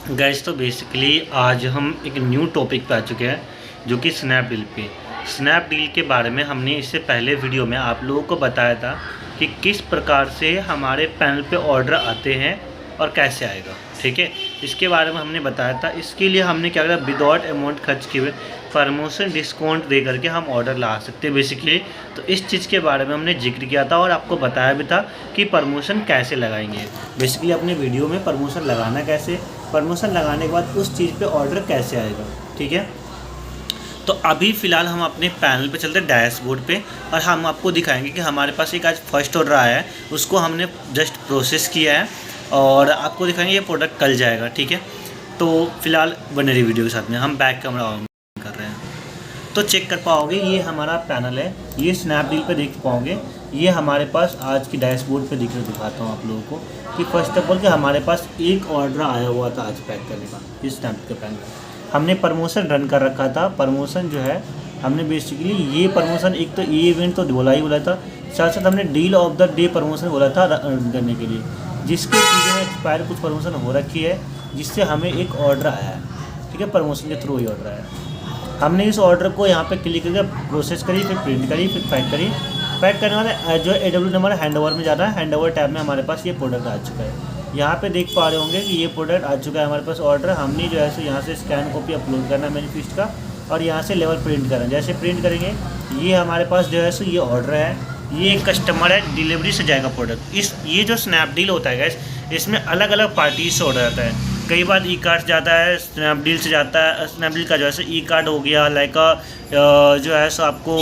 Gas तो basically आज हम एक न्यू टॉपिक पे आ चुके हैं जो कि स्नैपडील पे। स्नैपडील के बारे में हमने इससे पहले वीडियो में आप लोगों को बताया था कि किस प्रकार से हमारे पैनल पे ऑर्डर आते हैं और कैसे आएगा, ठीक है। इसके बारे में हमने बताया था। इसके लिए हमने क्या करा, विदाउट अमाउंट खर्च किए हुए प्रमोशन डिस्काउंट दे करके हम ऑर्डर ला सकते हैं बेसिकली। तो इस चीज़ के बारे में हमने जिक्र किया था और आपको बताया भी था कि प्रमोशन कैसे लगाएंगे। बेसिकली अपने वीडियो में प्रमोशन लगाना कैसे, प्रमोशन लगाने के बाद उस चीज़ पे ऑर्डर कैसे आएगा, ठीक है। तो अभी फ़िलहाल हम अपने पैनल पे चलते हैं डैशबोर्ड पे और हम आपको दिखाएंगे कि हमारे पास एक आज फर्स्ट ऑर्डर आया है, उसको हमने जस्ट प्रोसेस किया है और आपको दिखाएंगे ये प्रोडक्ट कल जाएगा, ठीक है। तो फिलहाल बने रही वीडियो के साथ में। हम बैक कैमरा ऑन कर रहे हैं तो चेक कर पाओगे, ये हमारा पैनल है, ये स्नैपडील पे देख पाओगे। ये हमारे पास आज की डैशबोर्ड पे दिखाता हूँ आप लोगों को कि फर्स्ट ऑफ ऑल कि हमारे पास एक ऑर्डर आया हुआ था आज पैक करने का। इस स्नैपडील के पैनल हमने प्रमोशन रन कर रखा था। प्रमोशन जो है हमने बेसिकली ये प्रमोशन एक तो ये इवेंट तो बोला था, साथ साथ हमने deal of the day promotion बोला था रन करने के लिए, जिसके चीज़ों में एक्सपायर कुछ प्रमोशन हो रखी है, जिससे हमें एक ऑर्डर आया है, ठीक है। प्रमोशन के थ्रू ही ऑर्डर आया है। हमने इस ऑर्डर को यहाँ पे क्लिक करके प्रोसेस करी, फिर प्रिंट करी, फिर पैक करी। पैक करने वाले जो AW नंबर हैंड ओवर में जाना है, हैंड ओवर टैब में हमारे पास ये प्रोडक्ट आ चुका है। यहाँ पे देख पा रहे होंगे कि ये प्रोडक्ट आ चुका है हमारे पास ऑर्डर। हमने जो है सो यहाँ से स्कैन कॉपी अपलोड करना है मैनिफेस्ट का और यहाँ से लेवल प्रिंट करना है। जैसे प्रिंट करेंगे ये हमारे पास जो है सो ये ऑर्डर है, ये एक कस्टमर है, डिलीवरी से जाएगा प्रोडक्ट। ये जो स्नैपडील होता है गैस, इसमें अलग अलग पार्टी से ऑर्डर आता है। कई बार ई कार्ड जाता है, स्नैपडील से जाता है। स्नैपडील का जो है सो ई कार्ड हो गया, लाइक जो है सो आपको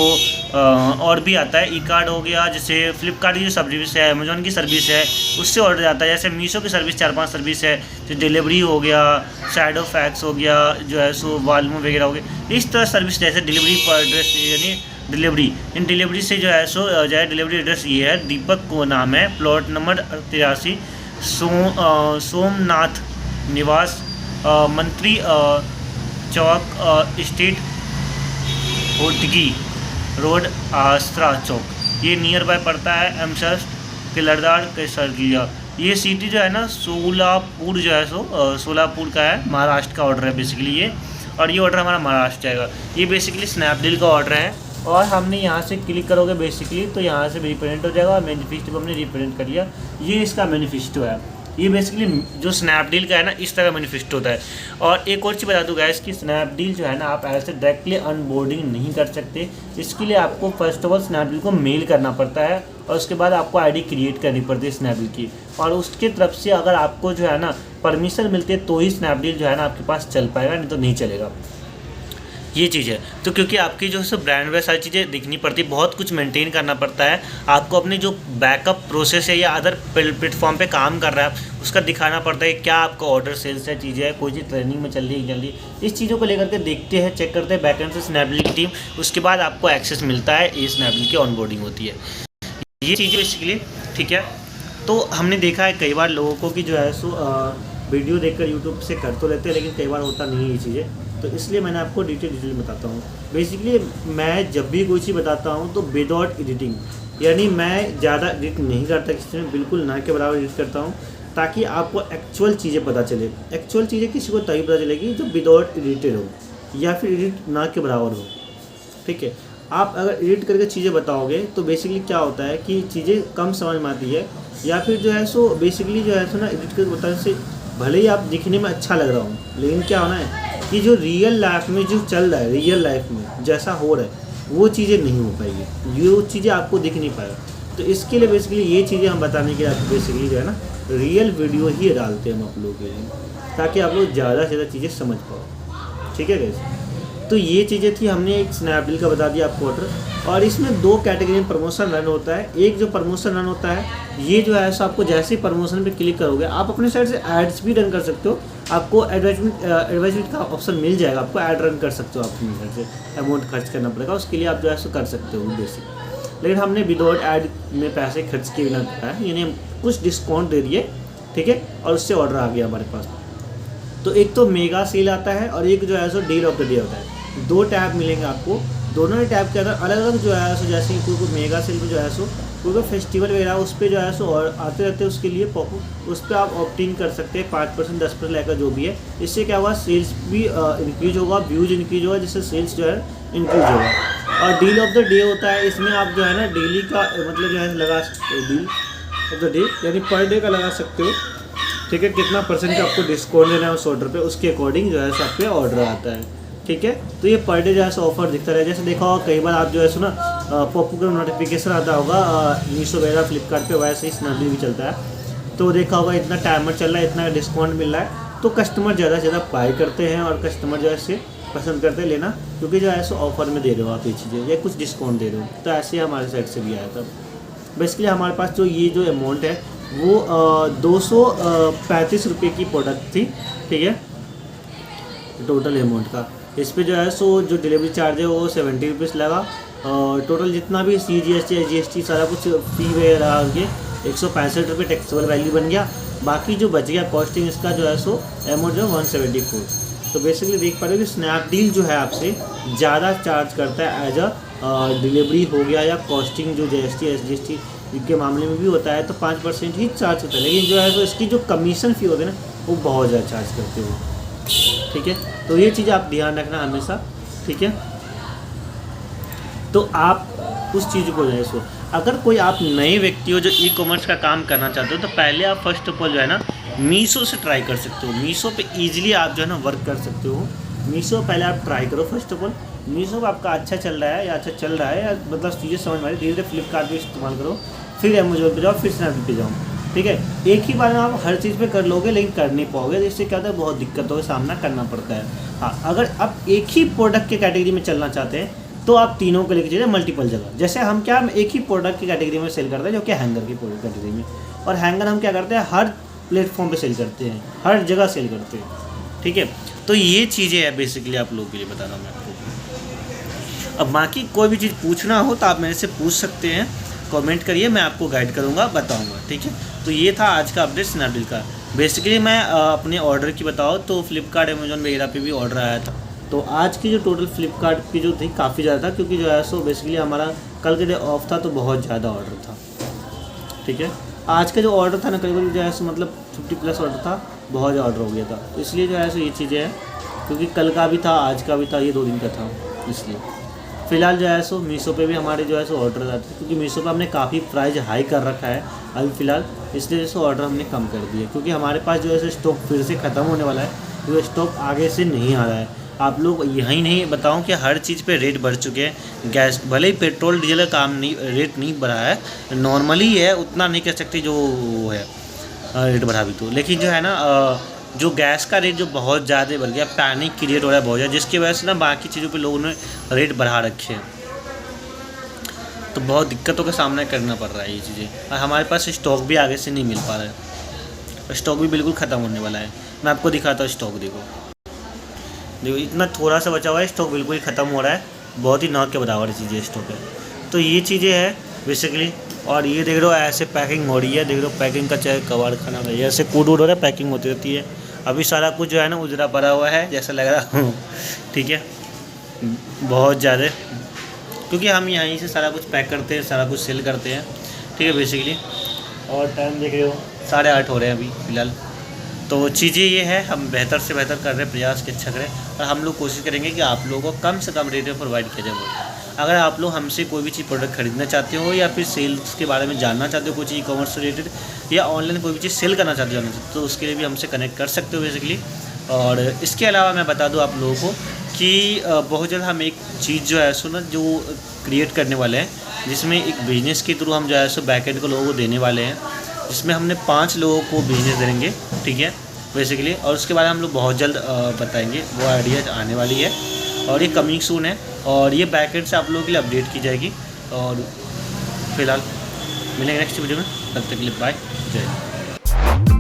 और भी आता है। ई कार्ड हो गया, जैसे फ्लिपकार्ट की जो सर्विस है, अमेजोन की सर्विस है, उससे ऑर्डर जाता है। जैसे मीशो की सर्विस 4-5 सर्विस है, तो डिलीवरी हो गया, शैडो फैक्स हो गया, जो है सो वालमो वगैरह हो गया। इस तरह सर्विस जैसे डिलीवरी पर एड्रेस यानी डिलीवरी, इन डिलीवरी से जो है सो जो है डिलीवरी एड्रेस ये है, दीपक को नाम है, प्लॉट नंबर 83, सोमनाथ निवास, मंत्री चौक, स्टेट होटगी रोड, आस्त्रा चौक। ये नियर बाय पड़ता है एमसर किलरदार केसरिया। ये सिटी जो है ना सोलापुर जो है सो सोलापुर का है, महाराष्ट्र का ऑर्डर है बेसिकली ये। और ये ऑर्डर हमारा महाराष्ट्र जाएगा। ये बेसिकली स्नैपडील का ऑर्डर है और हमने यहाँ से क्लिक करोगे बेसिकली तो यहाँ से रिप्रेजेंट हो जाएगा। मैनिफेस्टो को हमने रिप्रेजेंट कर लिया, ये इसका मैनिफेस्टो है। ये बेसिकली जो स्नैपडील का है ना, इस तरह मैनिफेस्टो होता है। और एक और चीज़ बता दूँ गाइस कि स्नैपडील जो है ना, आप ऐसे डायरेक्टली अनबोर्डिंग नहीं कर सकते। इसके लिए आपको फर्स्ट ऑफ ऑल स्नैपडील को मेल करना पड़ता है और उसके बाद आपको आईडी क्रिएट करनी पड़ती है स्नैपडील की, और उसके तरफ से अगर आपको जो है ना परमिशन मिलती है तो ही स्नैपडील जो है ना आपके पास चल पाएगा, नहीं तो नहीं चलेगा। ये चीज़ है। तो क्योंकि आपकी जो है ब्रांड वे सारी चीज़ें दिखनी पड़ती है, बहुत कुछ मेंटेन करना पड़ता है आपको। अपनी जो बैकअप प्रोसेस है या अदर प्लेटफॉर्म पे काम कर रहा है उसका दिखाना पड़ता है, क्या आपका ऑर्डर सेल्स है, चीज़ें है, कोई चीज़ ट्रेनिंग में चल रही है जल्दी। इस चीज़ों को लेकर के देखते हैं, चेक करते हैं बैकएंड से स्नैपडील की टीम, उसके बाद आपको एक्सेस मिलता है, ये स्नैपडील की ऑनबोर्डिंग होती है। ये चीज़ें बेसिकली, ठीक है। तो हमने देखा है कई बार लोगों को कि जो है सो वीडियो देखकर यूट्यूब से कर तो लेते हैं, लेकिन कई बार होता नहीं है ये चीज़ें। तो इसलिए मैंने आपको डिटेल बताता हूँ। बेसिकली मैं जब भी कोई चीज़ बताता हूँ तो विदाउट एडिटिंग, यानी मैं ज़्यादा एडिट नहीं करता किसी में, बिल्कुल ना के बराबर एडिट करता हूँ, ताकि आपको एक्चुअल चीज़ें पता चले। एक्चुअल चीज़ें किसी को तभी पता चलेगी जो विदाउट एडिटेड हो या फिर एडिट ना के बराबर हो, ठीक है। आप अगर एडिट करके चीज़ें बताओगे तो बेसिकली क्या होता है कि चीज़ें कम समझ में आती है, या फिर जो है सो बेसिकली जो है सो ना एडिट करके बताने से भले ही आप दिखने में अच्छा लग रहा हूँ, लेकिन क्या होना है कि जो रियल लाइफ में जो चल रहा है, रियल लाइफ में जैसा हो रहा है वो चीज़ें नहीं हो पाएगी, ये चीज़ें आपको दिख नहीं पाएगा। तो इसके लिए बेसिकली ये चीज़ें हम बताने के लिए बेसिकली जो है ना रियल वीडियो ही डालते हैं हम आप लोगों के लिए, ताकि आप लोग ज़्यादा से ज़्यादा चीज़ें समझ पाओ, ठीक है गाइस। तो ये चीज़ें थी, हमने एक स्नैपडील का बता दिया आपको ऑर्डर। और इसमें 2 कैटेगरी में प्रमोशन रन होता है। एक जो प्रमोशन रन होता है, ये जो है सो आपको जैसे ही प्रमोशन पे क्लिक करोगे आप अपने साइड से एड्स भी रन कर सकते हो। आपको एडवर्टाइजमेंट का ऑप्शन मिल जाएगा, आपको ऐड रन कर सकते हो। आप अपनी साइड से अमाउंट खर्च करना पड़ेगा, उसके लिए आप जो है सो कर सकते हो बेसिक। लेकिन हमने विदाउट ऐड में पैसे खर्च किए बिना बताया, यानी हम कुछ डिस्काउंट दे दिए, ठीक है, और उससे ऑर्डर आ गया हमारे पास। तो एक तो मेगा सेल आता है और एक जो है सो डील ऑफ द डे होता है। 2 टैब मिलेंगे आपको, दोनों ही टाइप के अंदर अलग अलग जो है सो, जैसे कोई मेगा सेल में जो है सो कोई फेस्टिवल वगैरह उस पर जो है सो और आते रहते हैं, उसके लिए उस पर आप ऑप्टिंग कर सकते हैं 5% 10% लेकर जो भी है। इससे क्या होगा, सेल्स भी इंक्रीज होगा, व्यूज इंक्रीज होगा, जिससे सेल्स जो है इंक्रीज होगा। और डील ऑफ द डे होता है, इसमें आप जो है ना डेली का मतलब जो है लगा सकते हो, डील ऑफ द डे यानी पर डे का लगा सकते हो, ठीक है। कितना परसेंट का आपको डिस्काउंट देना है उस ऑर्डर पे, उसके अकॉर्डिंग जो है सो आप पे ऑर्डर आता है, ठीक है। तो ये पर डे जो है सो ऑफर दिखता रहे। जैसे देखा होगा कई बार आप जो है सो ना पॉपू का नोटिफिकेशन आता होगा मीशो वगैरह फ्लिपकार्ट पे, वैसे ही स्नैपडील भी चलता है। तो देखा होगा इतना टाइमर चल रहा है, इतना डिस्काउंट मिल रहा है, तो कस्टमर ज़्यादा से ज़्यादा बाय करते हैं और कस्टमर जो है इसे पसंद करते हैं लेना, क्योंकि जो है सो ऑफर में दे रहे हो आप ये चीज़ें या कुछ डिस्काउंट दे रहे हो। तो ऐसे ही हमारे साइड से भी आया था। बेसिकली हमारे पास जो ये जो अमाउंट है वो 235 रुपये की प्रोडक्ट थी, ठीक है, टोटल अमाउंट का। इस पे जो है सो जो डिलीवरी चार्ज है वो 70 रुपीज़ लगा। टोटल जितना भी CGST GST सारा कुछ फी वगैरह आ गए 165 रुपये टैक्सेबल वैल्यू बन गया। बाकी जो बच गया कॉस्टिंग इसका जो है सो अमाउंट जो है 174। तो बेसिकली देख पा रहे हो कि स्नैपडील जो है आपसे ज़्यादा चार्ज करता है एज अ डिलीवरी हो गया या कॉस्टिंग जो GST SGST के मामले में भी होता है, तो 5% ही चार्ज होता है। लेकिन जो है तो इसकी जो कमीशन फ़ी होती है ना वो बहुत ज़्यादा चार्ज करते हो, ठीक है। तो ये चीज़ आप ध्यान रखना हमेशा, ठीक है। तो आप उस चीज़ को जो है सो, अगर कोई आप नए व्यक्ति हो जो ई-कॉमर्स का काम करना चाहते हो, तो पहले आप फर्स्ट ऑफ ऑल जो है ना मीशो से ट्राई कर सकते हो। मीशो पे ईजिली आप जो है ना वर्क कर सकते हो। मीशो पहले आप ट्राई करो फर्स्ट ऑफ ऑल। मीशो पर आपका अच्छा चल रहा है या अच्छा चल रहा है या मतलब चीज़ें समझ में आ रही, धीरे धीरे फ्लिपकार्ट भी इस्तेमाल करो, फिर अमेजोन पे जाओ, फिर स्नैपडील पे जाओ, ठीक है। एक ही बार में आप हर चीज़ पे कर लोगे लेकिन कर नहीं पाओगे, इससे क्या होता है बहुत दिक्कतों का सामना करना पड़ता है। हाँ, अगर आप एक ही प्रोडक्ट के कैटेगरी में चलना चाहते हैं तो आप तीनों को लेकर चलिए मल्टीपल जगह। जैसे हम क्या, हम एक ही प्रोडक्ट की कैटेगरी में सेल करते हैं जो कि हैंगर की प्रोडक्ट कैटेगरी में, और हैंगर हम क्या करते हैं हर प्लेटफॉर्म पे सेल करते हैं, हर जगह सेल करते हैं, ठीक है। तो ये चीज़ें हैं बेसिकली आप लोगों के लिए बता रहा हूँ मैं आपको। अब बाकी कोई भी चीज़ पूछना हो तो आप मेरे से पूछ सकते हैं, कमेंट करिए, मैं आपको गाइड करूँगा, बताऊँगा, ठीक है। तो ये था आज का अपडेट स्नैपडील का। बेसिकली मैं अपने ऑर्डर की बताऊँ तो फ्लिपकार्ट अमेजोन वगैरह पे भी ऑर्डर आया था। तो आज की जो टोटल फ्लिपकार्ट की जो थी काफ़ी ज़्यादा था, क्योंकि जो है सो बेसिकली हमारा कल के डे ऑफ था तो बहुत ज़्यादा ऑर्डर था, ठीक है। आज का जो ऑर्डर था ना करीबन जो है सो मतलब 50+ ऑर्डर था, बहुत ज़्यादा ऑर्डर हो गया था। इसलिए जो है सो ये चीज़ें हैं, क्योंकि कल का भी था आज का भी था, ये 2 दिन का था, इसलिए फ़िलहाल जो है सो मीशो पे भी हमारे जो है सो ऑर्डर आते हैं, क्योंकि मीशो पे हमने काफ़ी प्राइस हाई कर रखा है अभी फ़िलहाल, इसलिए जो सो ऑर्डर हमने कम कर दिए, क्योंकि हमारे पास जो है सो स्टॉक फिर से ख़त्म होने वाला है, तो स्टॉक आगे से नहीं आ रहा है। आप लोग यही नहीं बताऊं कि हर चीज़ पे रेट बढ़ चुके हैं। गैस भले ही पेट्रोल डीजल का काम नहीं, रेट नहीं बढ़ा है, नॉर्मली है, उतना नहीं कह सकते जो है रेट बढ़ा भी तो, लेकिन जो है ना जो गैस का रेट जो बहुत ज़्यादा बढ़ गया, पैनिक क्रिएट हो रहा है बहुत ज़्यादा, जिसकी वजह से ना बाकी चीज़ों पे लोगों ने रेट बढ़ा रखे हैं, तो बहुत दिक्कतों का सामना करना पड़ रहा है ये चीज़ें। और हमारे पास स्टॉक भी आगे से नहीं मिल पा रहा है, स्टॉक भी बिल्कुल ख़त्म होने वाला है। मैं आपको दिखाता हूँ स्टॉक, देखो इतना थोड़ा सा बचा हुआ है, स्टॉक बिल्कुल ही ख़त्म हो रहा है, बहुत ही नॉट के बराबर चीज़ें स्टॉक है। तो ये चीज़ें हैं बेसिकली। और ये देख रहे हो ऐसे पैकिंग हो रही है, देख रहे हो पैकिंग का चाहे कबाड़ खाना है, ऐसे कूट हो रहा है, पैकिंग होती रहती है। अभी सारा कुछ जो है ना उजरा पड़ा हुआ है जैसा लग रहा हूँ, ठीक है, बहुत ज़्यादा, क्योंकि हम यहीं से सारा कुछ पैक करते हैं, सारा कुछ सेल करते हैं, ठीक है बेसिकली। और टाइम देख रहे हो 8:30 हो रहे हैं अभी फ़िलहाल। तो चीज़ें ये है, हम बेहतर से बेहतर कर रहे हैं, प्रयास के अच्छा करें, और हम लोग कोशिश करेंगे कि आप लोगों को कम से कम रेट में प्रोवाइड किया जाए। अगर आप लोग हमसे कोई भी चीज़ प्रोडक्ट खरीदना चाहते हो या फिर सेल्स के बारे में जानना चाहते हो, कुछ ई कॉमर्स से रिलेटेड या ऑनलाइन कोई भी चीज़ सेल करना चाहते हो तो उसके लिए भी हमसे कनेक्ट कर सकते हो बेसिकली। और इसके अलावा मैं बता दूं आप लोगों को कि बहुत जल्द हम एक चीज़ जो है सो ना जो क्रिएट करने वाले हैं, जिसमें एक बिज़नेस के थ्रू हम जो है सो बैकएंड को लोगों को देने वाले हैं, जिसमें हमने 5 लोगों को बिज़नेस देंगे, ठीक है बेसिकली। और उसके बाद हम लोग बहुत जल्द बताएंगे, वो आइडिया आने वाली है और ये कमिंग सून है, और ये बैकएंड से आप लोगों के लिए अपडेट की जाएगी। और फिलहाल मिलेंगे नेक्स्ट वीडियो में, तब तक के लिए बाय, जय हिंद।